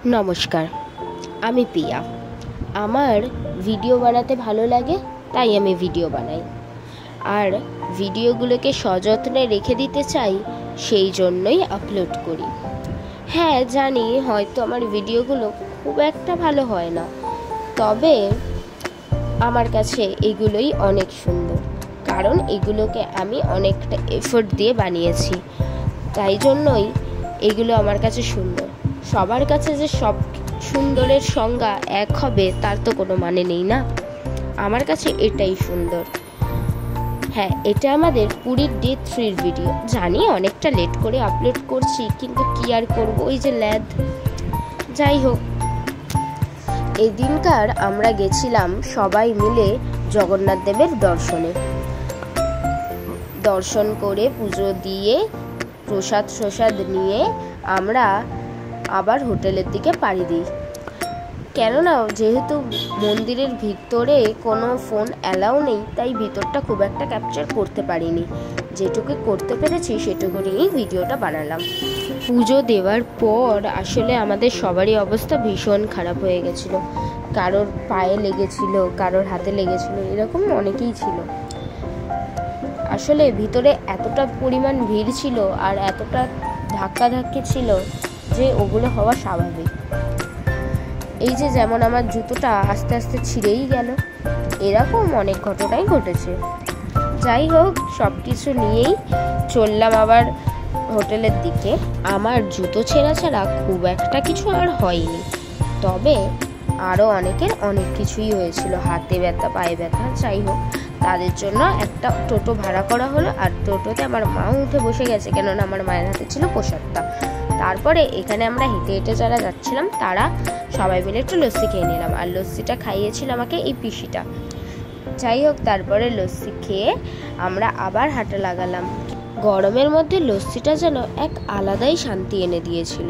নমস্কার, আমি পিয়া। আমার ভিডিও বানাতে ভালো লাগে, তাই আমি ভিডিও বানাই। আর ভিডিওগুলোকে সযত্নে রেখে দিতে চাই, সেই জন্যই আপলোড করি। হ্যাঁ, জানি হয়তো আমার ভিডিওগুলো খুব একটা ভালো হয় না, তবে আমার কাছে এগুলোই অনেক সুন্দর, কারণ এগুলোকে আমি অনেকটা এফোর্ট দিয়ে বানিয়েছি। তাই জন্যই এগুলো আমার কাছে সুন্দর। সবার কাছে যে সব সুন্দরের সংজ্ঞা এক হবে তার তো কোনো মানে নেই না। আমার কাছে এটাই সুন্দর। হ্যাঁ, এটা আমাদের পুরীর ডে 3 ভিডিও। জানি অনেকটা লেট করে আপলোড করছি, কিন্তু কি আর করবো, ওই যে ল্যাদ। যাই হোক, এই দিনকার আমরা গেছিলাম সবাই মিলে জগন্নাথ দেবের দর্শন করে পুজো দিয়ে প্রসাদ নিয়ে আমরা আবার হোটেলের দিকে পাড়ি দিই। কেননা যেহেতু মন্দিরের ভিতরে কোনো ফোন অ্যালাউ নেই, তাই ভিতরটা খুব একটা ক্যাপচার করতে পারিনি। যেটুকু করতে পেরেছি সেটুকু নিয়েই ভিডিওটা বানালাম। পুজো দেওয়ার পর আসলে আমাদের সবারই অবস্থা ভীষণ খারাপ হয়ে গেছিল। কারোর পায়ে লেগেছিল, কারোর হাতে লেগেছিল, এরকম অনেকেই ছিল। আসলে ভিতরে এতটা পরিমাণ ভিড় ছিল আর এতটা ধাক্কাধাক্কি ছিল যে ওগুলো হওয়া স্বাভাবিক। এই যে যেমন আমার জুতোটা আস্তে আস্তে ছিঁড়েই গেল, এরকম অনেক ঘটনাই ঘটেছে। যাই হোক, সব কিছু নিয়েই চললাম আবার হোটেলের দিকে। আমার জুতো ছেঁড়া ছাড়া খুব একটা কিছু আর হয়নি, তবে আরও অনেকের অনেক কিছুই হয়েছিল, হাতে ব্যথা, পায়ে ব্যথা। যাই হোক, তাদের জন্য একটা টোটো ভাড়া করা হলো, আর টোটোতে আমার মাও উঠে বসে গেছে, কেননা আমার মায়ের হাতে ছিল প্রসাদটা। তারপরে এখানে আমরা হেঁটে হেঁটে যারা যাচ্ছিলাম তারা সবাই মিলে একটু লস্যি খেয়ে নিলাম, আর লস্যিটা খাইয়েছিল আমাকে এই পিসিটা। যাই হোক, তারপরে লস্যি খেয়ে আমরা আবার হাঁটা লাগালাম। গরমের মধ্যে লস্যিটা যেন এক আলাদাই শান্তি এনে দিয়েছিল।